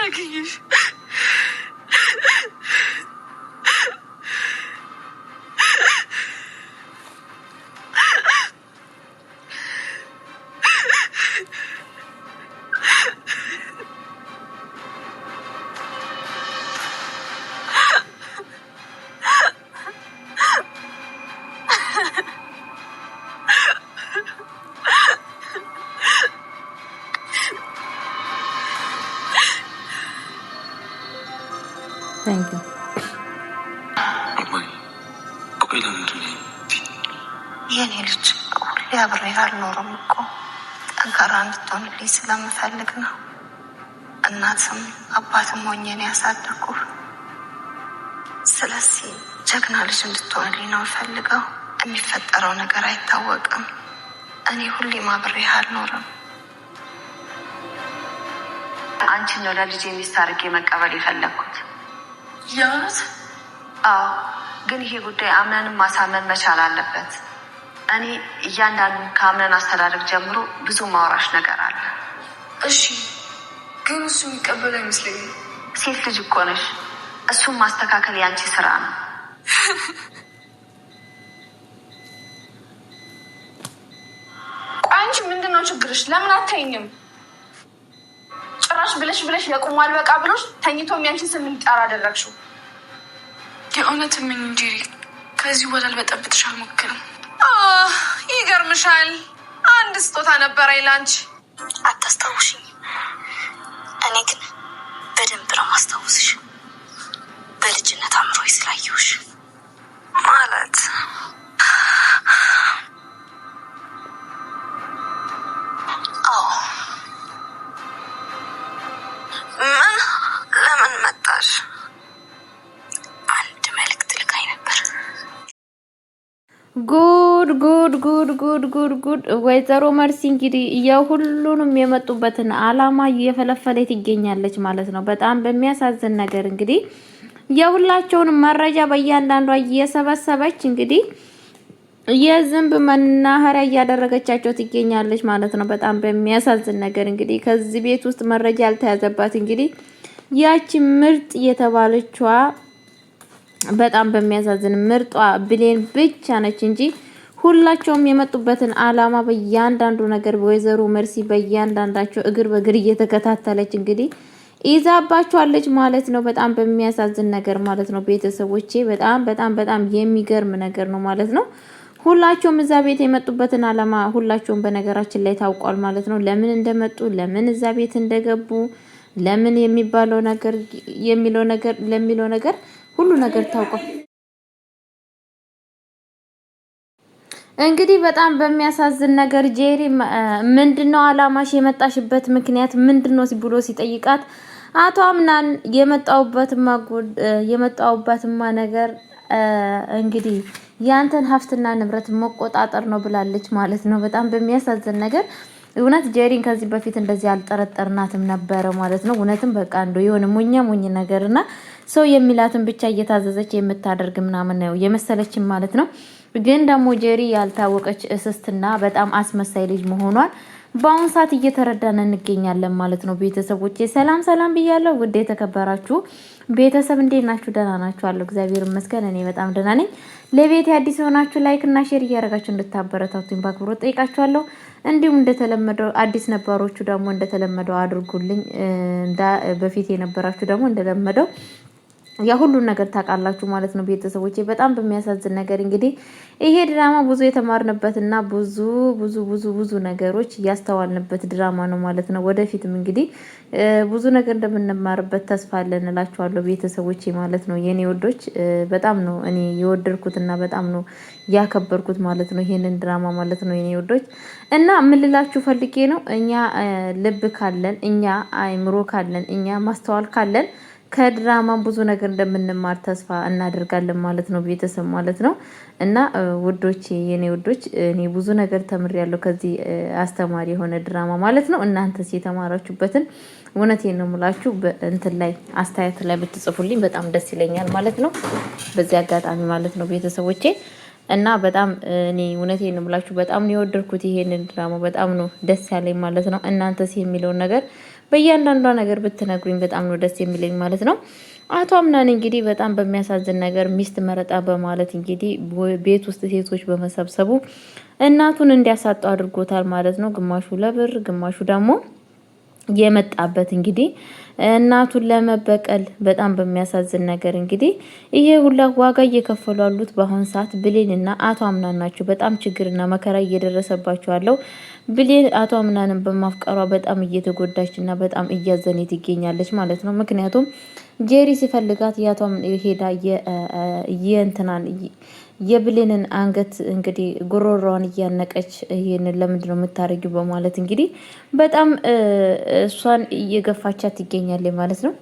አገኘሽ? Thank you. የኔ ልጅ ሁሌ አብሬህ አልኖርም እኮ ጠንካራ እንድትሆንልኝ ስለምፈልግ ነው። እናትም አባትም ሆኜ ነው ያሳደግኩህ። ስለዚህ ጀግና ልጅ እንድትሆንልኝ ነው ፈልገው። የሚፈጠረው ነገር አይታወቅም። እኔ ሁሌም አብሬህ አልኖርም። አንቺን ነው ለልጄ ሚስት አድርጌ መቀበል የፈለግኩት። የእውነት? አዎ፣ ግን ይሄ ጉዳይ አምነንም ማሳመን መቻል አለበት። እኔ እያንዳንዱ ከአምነን አስተዳደግ ጀምሮ ብዙ ማውራሽ ነገር አለ። እሺ፣ ግን እሱ የሚቀበል አይመስለኝም። ሴት ልጅ እኮ ነሽ። እሱን ማስተካከል ያንቺ ስራ ነው። ቆይ አንቺ ምንድን ነው ችግርሽ? ለምን አታይኝም? ጭራሽ ብለሽ የቁሟል በቃ ብሎሽ ተኝቶም ያንቺን ስም እንዲጠራ አደረግሽው። የእውነት ምን እንጂ ከዚህ በኋላ ልበጠብጥሽ አልሞክርም። ይገርምሻል፣ አንድ ስጦታ ነበረኝ ላንቺ። አታስታውሽኝ? እኔ ግን በደንብ ነው ማስታወስሽ። በልጅነት አምሮኝ ስላየሁሽ ማለት ለምን መጣሽ? አንድ መልእክት ልካኝ ነበር። ጉድ ወይዘሮ መርሲ እንግዲህ ያው ሁሉንም የመጡበትን አላማ እየፈለፈለ ትገኛለች ማለት ነው። በጣም በሚያሳዝን ነገር እንግዲህ የሁላቸውንም መረጃ በእያንዳንዷ እየሰበሰበች እንግዲህ የዝንብ መናኸሪያ እያደረገቻቸው ትገኛለች ማለት ነው። በጣም በሚያሳዝን ነገር እንግዲህ ከዚህ ቤት ውስጥ መረጃ ያልተያዘባት እንግዲህ ያቺ ምርጥ የተባለችዋ በጣም በሚያሳዝን ምርጧ ብሌን ብቻ ነች እንጂ ሁላቸውም የመጡበትን አላማ በእያንዳንዱ ነገር ወይዘሮ መርሲ በእያንዳንዳቸው እግር በእግር እየተከታተለች እንግዲህ ይዛባቸዋለች ማለት ነው። በጣም በሚያሳዝን ነገር ማለት ነው። ቤተሰቦቼ በጣም የሚገርም ነገር ነው ማለት ነው። ሁላቸውም እዛ ቤት የመጡበትን አላማ ሁላቸውም በነገራችን ላይ ታውቋል ማለት ነው። ለምን እንደመጡ ለምን እዛ ቤት እንደገቡ ለምን የሚባለው ነገር ለሚለው ነገር ሁሉ ነገር ታውቋል። እንግዲህ በጣም በሚያሳዝን ነገር ጄሪ ምንድነው አላማሽ የመጣሽበት ምክንያት ምንድነው ብሎ ሲጠይቃት አቶ አምናን የመጣውበትማ ነገር እንግዲህ ያንተን ሀብትና ንብረት መቆጣጠር ነው ብላለች ማለት ነው። በጣም በሚያሳዝን ነገር እውነት ጄሪን ከዚህ በፊት እንደዚህ አልጠረጠርናትም ነበረ ማለት ነው። እውነትም በቃ እንደው የሆነ ሞኝ ነገርና ሰው የሚላትን ብቻ እየታዘዘች የምታደርግ ምናምን ነው የመሰለችን ማለት ነው። ግን ደግሞ ጄሪ ያልታወቀች እስስትና በጣም አስመሳይ ልጅ መሆኗን በአሁን ሰዓት እየተረዳን እንገኛለን ማለት ነው። ቤተሰቦቼ ሰላም ብያለሁ። ውድ የተከበራችሁ ቤተሰብ እንዴት ናችሁ? ደህና ናችሁ? አለሁ እግዚአብሔር ይመስገን እኔ በጣም ደህና ነኝ። ለቤት አዲስ ሆናችሁ ላይክ እና ሼር እያደረጋችሁ እንድታበረታቱኝ በአክብሮት ጠይቃችኋለሁ። እንዲሁም እንደተለመደው አዲስ ነባሮቹ ደግሞ እንደተለመደው አድርጉልኝ። በፊት የነበራችሁ ደግሞ እንደተለመደው ያ ሁሉን ነገር ታውቃላችሁ ማለት ነው። ቤተሰቦቼ በጣም በሚያሳዝን ነገር እንግዲህ ይሄ ድራማ ብዙ የተማርንበትና ብዙ ነገሮች ያስተዋልንበት ድራማ ነው ማለት ነው። ወደፊትም እንግዲህ ብዙ ነገር እንደምንማርበት ተስፋ አለን እላችኋለሁ ቤተሰቦቼ ማለት ነው። የኔ ወዶች በጣም ነው እኔ የወደድኩትና በጣም ነው ያከበርኩት ማለት ነው ይሄንን ድራማ ማለት ነው የኔ ወዶች። እና ምን ልላችሁ ፈልጌ ነው እኛ ልብ ካለን እኛ አይምሮ ካለን እኛ ማስተዋል ካለን ከድራማ ብዙ ነገር እንደምንማር ተስፋ እናደርጋለን ማለት ነው ቤተሰብ ማለት ነው። እና ውዶቼ የኔ ውዶች እኔ ብዙ ነገር ተምሬያለሁ ከዚህ አስተማሪ የሆነ ድራማ ማለት ነው። እናንተስ የተማራችሁበትን እውነቴን ነው የምላችሁ እንትን ላይ አስተያየት ላይ ብትጽፉልኝ በጣም ደስ ይለኛል ማለት ነው። በዚህ አጋጣሚ ማለት ነው ቤተሰቦቼ እና በጣም እኔ እውነቴን ነው የምላችሁ በጣም ነው የወደድኩት ይሄንን ድራማ በጣም ነው ደስ ያለኝ ማለት ነው። እናንተስ የሚለውን ነገር በእያንዳንዷ ነገር ብትነግሩኝ በጣም ነው ደስ የሚለኝ ማለት ነው። አቶ አምናን እንግዲህ በጣም በሚያሳዝን ነገር ሚስት መረጣ በማለት እንግዲህ ቤት ውስጥ ሴቶች በመሰብሰቡ እናቱን እንዲያሳጡ አድርጎታል ማለት ነው። ግማሹ ለብር ግማሹ ደግሞ የመጣበት እንግዲህ እናቱን ለመበቀል በጣም በሚያሳዝን ነገር እንግዲህ ይሄ ሁላ ዋጋ እየከፈሉ ያሉት በአሁን ሰዓት ብሌንና አቶ አምናን ናቸው። በጣም ችግርና መከራ እየደረሰባቸው ያለው ብሌን አቶ አምናንን በማፍቀሯ በጣም እየተጎዳችና በጣም እያዘነች ትገኛለች ማለት ነው። ምክንያቱም ጄሪ ሲፈልጋት ያቷም ሄዳ የእንትናን የብሌንን አንገት እንግዲህ ጉሮሮዋን እያነቀች ይሄንን ለምንድን ነው የምታረጊው በማለት እንግዲህ በጣም እሷን እየገፋቻት ትገኛለች ማለት ነው።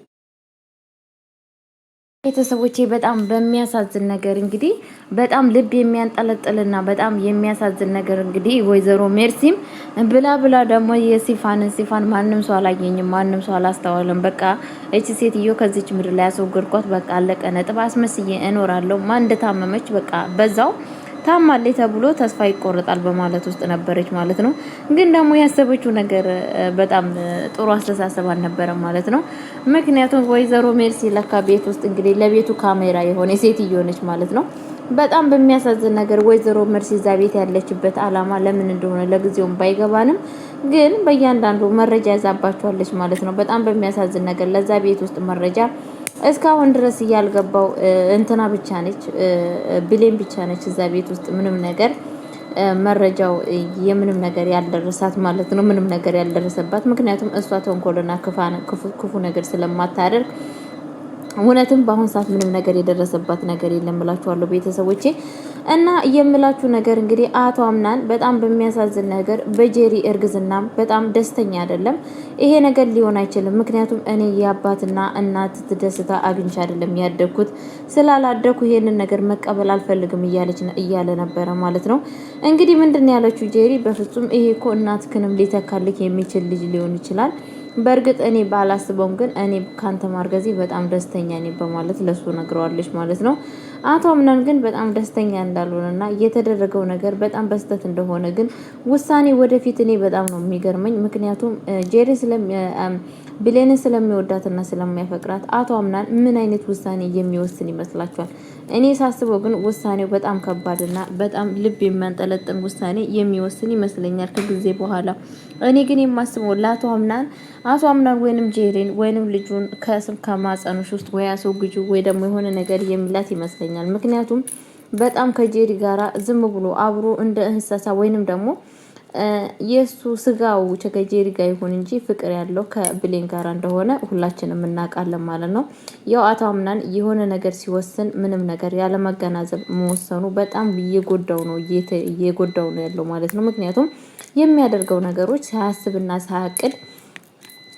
ቤተሰቦቼ በጣም በሚያሳዝን ነገር እንግዲህ በጣም ልብ የሚያንጠለጥልና በጣም የሚያሳዝን ነገር እንግዲህ ወይዘሮ ሜርሲም ብላ ደግሞ ሲፋን ማንም ሰው አላየኝም፣ ማንም ሰው አላስተዋለም። በቃ እቺ ሴትዮ ከዚች ምድር ላይ ያስወገድኳት፣ በቃ አለቀ ነጥብ፣ አስመስዬ እኖራለሁ። ማን እንደታመመች በቃ በዛው ታማለች ተብሎ ተስፋ ይቆረጣል በማለት ውስጥ ነበረች ማለት ነው። ግን ደግሞ ያሰበችው ነገር በጣም ጥሩ አስተሳሰብ አልነበረም ማለት ነው። ምክንያቱም ወይዘሮ ሜርሲ ለካ ቤት ውስጥ እንግዲህ ለቤቱ ካሜራ የሆነ ሴትዮ ነች ማለት ነው። በጣም በሚያሳዝን ነገር ወይዘሮ ሜርሲ እዛ ቤት ያለችበት አላማ ለምን እንደሆነ ለጊዜውም ባይገባንም ግን በእያንዳንዱ መረጃ ያዛባቸዋለች ማለት ነው። በጣም በሚያሳዝን ነገር ለዛ ቤት ውስጥ መረጃ እስካሁን ድረስ እያልገባው እንትና ብቻ ነች፣ ብሌን ብቻ ነች እዛ ቤት ውስጥ ምንም ነገር መረጃው የምንም ነገር ያልደረሳት ማለት ነው። ምንም ነገር ያልደረሰባት ምክንያቱም እሷ ተንኮልና ክፉ ነገር ስለማታደርግ እውነትም በአሁን ሰዓት ምንም ነገር የደረሰባት ነገር የለም ብላችኋለሁ ቤተሰቦቼ። እና የምላችሁ ነገር እንግዲህ አቶ አምናን በጣም በሚያሳዝን ነገር በጄሪ እርግዝናም በጣም ደስተኛ አይደለም። ይሄ ነገር ሊሆን አይችልም፣ ምክንያቱም እኔ የአባትና እናት ደስታ አግኝቼ አይደለም ያደግኩት፣ ስላላደኩ ይሄንን ነገር መቀበል አልፈልግም እያለ ነበረ ማለት ነው። እንግዲህ ምንድን ያለችው ጄሪ በፍጹም ይሄ እኮ እናትክንም ሊተካልክ የሚችል ልጅ ሊሆን ይችላል። በእርግጥ እኔ ባላስበውም ግን እኔ ካንተ ማርገዜ በጣም ደስተኛ ነኝ በማለት ለሱ ነግረዋለች ማለት ነው። አቶ አምናን ግን በጣም ደስተኛ እንዳልሆነና የተደረገው ነገር በጣም በስተት እንደሆነ ግን ውሳኔ ወደፊት እኔ በጣም ነው የሚገርመኝ። ምክንያቱም ጄሪ ብሌንን ስለሚወዳትና ስለሚያፈቅራት አቶ አምናን ምን አይነት ውሳኔ የሚወስን ይመስላችኋል? እኔ ሳስበው ግን ውሳኔው በጣም ከባድና በጣም ልብ የሚያንጠለጥን ውሳኔ የሚወስን ይመስለኛል ከጊዜ በኋላ። እኔ ግን የማስበው ለአቶ አምናን ወይንም ጄሪን ወይንም ልጁን ከማጸኑሽ ውስጥ ወይ አስወግጁ ወይ ደግሞ የሆነ ነገር የሚላት ይመስለኛል። ምክንያቱም በጣም ከጄሪ ጋራ ዝም ብሎ አብሮ እንደ እንስሳ ወይንም ደግሞ የሱ ስጋው ከጄሪ ጋር ይሁን እንጂ ፍቅር ያለው ከብሌን ጋር እንደሆነ ሁላችንም እናውቃለን ማለት ነው። ያው አቶ አምናን የሆነ ነገር ሲወስን ምንም ነገር ያለ መገናዘብ መወሰኑ በጣም እየጎዳው ነው ያለው ማለት ነው። ምክንያቱም የሚያደርገው ነገሮች ሳያስብና ሳያቅድ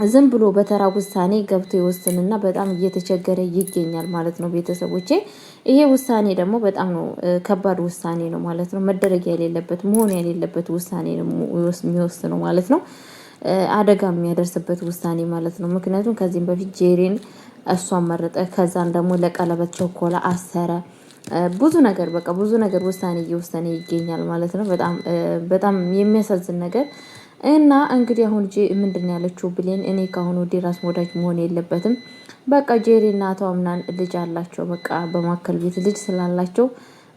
ዝም ብሎ በተራ ውሳኔ ገብቶ ይወስንና በጣም እየተቸገረ ይገኛል ማለት ነው ቤተሰቦቼ። ይሄ ውሳኔ ደግሞ በጣም ነው ከባድ ውሳኔ ነው ማለት ነው። መደረግ የሌለበት መሆን የሌለበት ውሳኔ ነው የሚወስነው ማለት ነው። አደጋ የሚያደርስበት ውሳኔ ማለት ነው። ምክንያቱም ከዚህም በፊት ጄሪን እሷን መረጠ፣ ከዛን ደግሞ ለቀለበት ቸኮላ አሰረ። ብዙ ነገር ውሳኔ እየወሰነ ይገኛል ማለት ነው። በጣም የሚያሳዝን ነገር እና እንግዲህ አሁን ምንድን ያለችው ብሌን እኔ ካሁን ወዲህ ራስ ወዳጅ መሆን የለበትም። በቃ ጄሪ እና አቶ አምናን ልጅ አላቸው። በቃ በማከል ቤት ልጅ ስላላቸው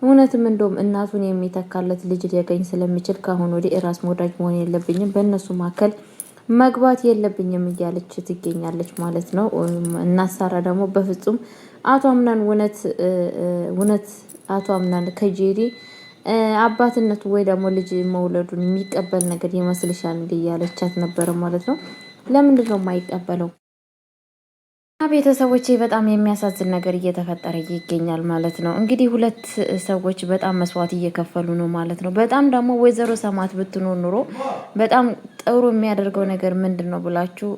እውነትም እንደውም እናቱን የሚተካለት ልጅ ሊያገኝ ስለሚችል ካሁን ወዲህ ራስ ወዳጅ መሆን የለብኝም፣ በእነሱ መካከል መግባት የለብኝም እያለች ትገኛለች ማለት ነው። እናሳራ ደግሞ በፍጹም አቶ አምናን እውነት አቶ አምናን ከጄሪ አባትነቱ ወይ ደግሞ ልጅ መውለዱን የሚቀበል ነገር ይመስልሻል እንዴ እያለቻት ነበረ ማለት ነው። ለምንድን ነው የማይቀበለው? ቤተሰቦቼ በጣም የሚያሳዝን ነገር እየተፈጠረ ይገኛል ማለት ነው። እንግዲህ ሁለት ሰዎች በጣም መስዋዕት እየከፈሉ ነው ማለት ነው። በጣም ደግሞ ወይዘሮ ሰማት ብትኖር ኑሮ በጣም ጥሩ የሚያደርገው ነገር ምንድን ነው ብላችሁ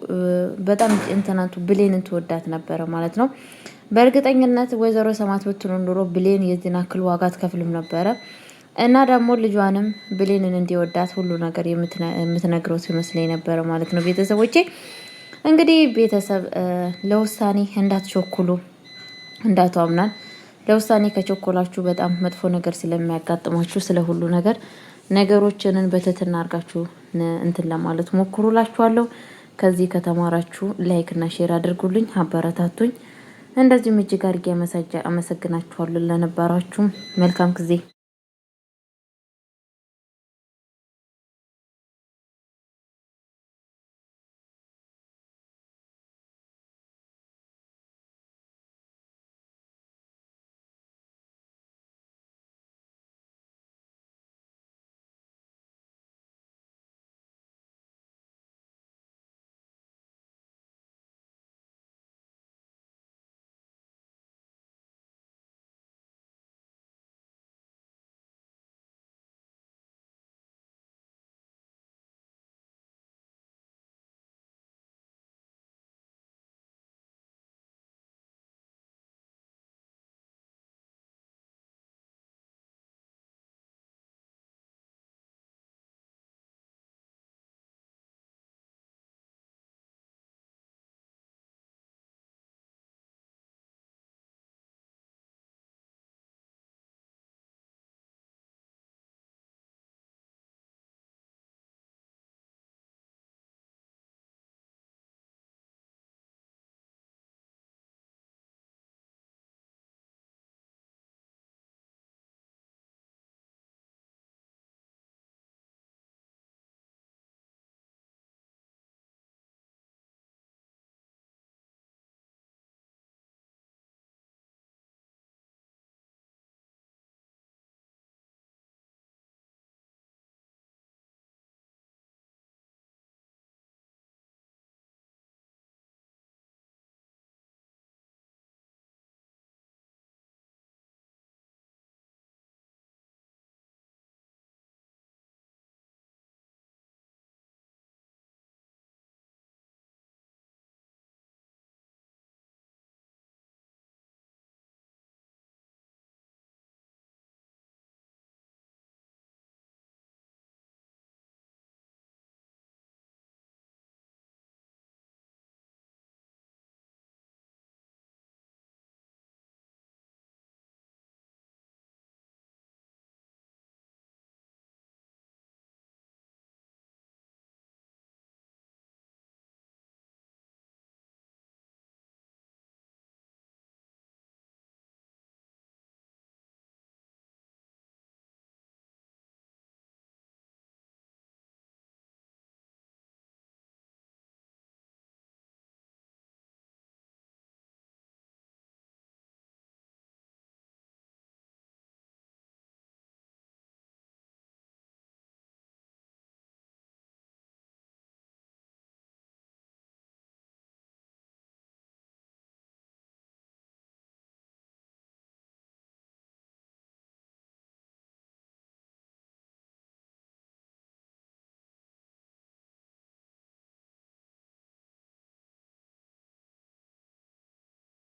በጣም እንትናንቱ ብሌንን ትወዳት ነበረ ማለት ነው። በእርግጠኝነት ወይዘሮ ሰማት ብትኖር ኑሮ ብሌን የዚህን አክል ዋጋ አትከፍልም ነበረ። እና ደግሞ ልጇንም ብሌንን እንዲወዳት ሁሉ ነገር የምትነግረው ሲመስለኝ ነበረ ማለት ነው። ቤተሰቦቼ እንግዲህ ቤተሰብ ለውሳኔ እንዳትቸኩሉ፣ እንዳቶ አምናን ለውሳኔ ከቸኮላችሁ በጣም መጥፎ ነገር ስለሚያጋጥማችሁ ስለ ሁሉ ነገር ነገሮችንን በትህትና አድርጋችሁ እንትን ለማለት ሞክሩላችኋለሁ። ከዚህ ከተማራችሁ ላይክ እና ሼር አድርጉልኝ፣ አበረታቱኝ። እንደዚሁም እጅግ አድርጌ አመሰግናችኋለሁ ለነበራችሁ መልካም ጊዜ